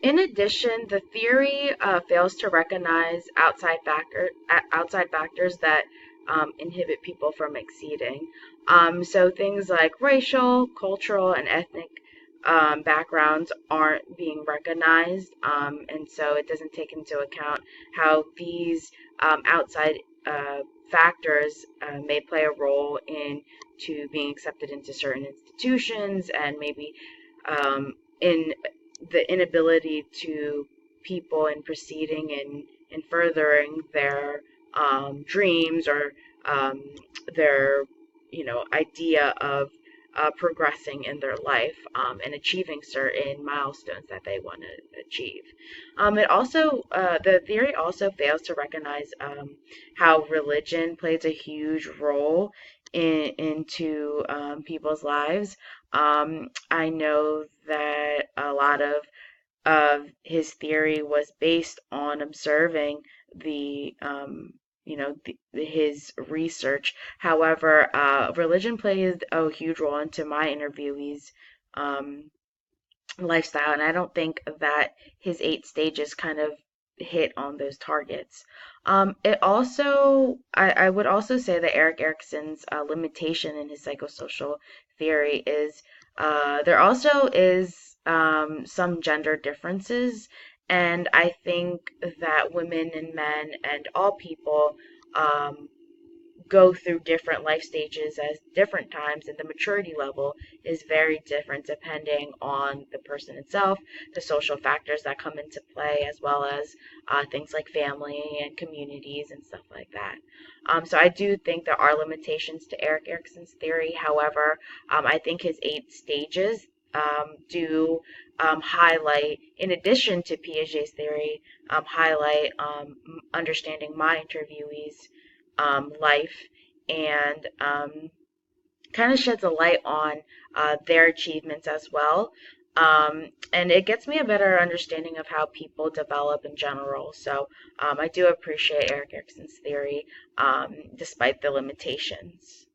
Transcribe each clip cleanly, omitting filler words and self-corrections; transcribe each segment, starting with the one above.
In addition, the theory fails to recognize outside factors that inhibit people from exceeding. So things like racial, cultural, and ethnic backgrounds aren't being recognized, and so it doesn't take into account how these outside factors may play a role in to being accepted into certain institutions, and maybe in the inability to people in proceeding and furthering their dreams, or um, their idea of progressing in their life, and achieving certain milestones that they want to achieve. The theory also fails to recognize how religion plays a huge role into people's lives. I know that a lot of his theory was based on observing his research. However, religion played a huge role into my interviewee's um, lifestyle, and I don't think that his 8 stages kind of hit on those targets. I would also say that Erik Erikson's limitation in his psychosocial theory is there also is some gender differences, and I think that women and men and all people um, go through different life stages at different times, and the maturity level is very different depending on the person itself, the social factors that come into play, as well as things like family and communities and stuff like that. So I do think there are limitations to Erik Erikson's theory. However, I think his 8 stages do highlight, in addition to Piaget's theory, highlight understanding my interviewees life, and kind of sheds a light on their achievements as well. And it gets me a better understanding of how people develop in general. So I do appreciate Erik Erikson's theory, despite the limitations.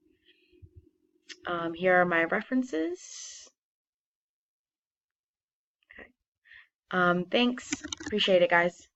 Here are my references. Okay. Thanks. Appreciate it, guys.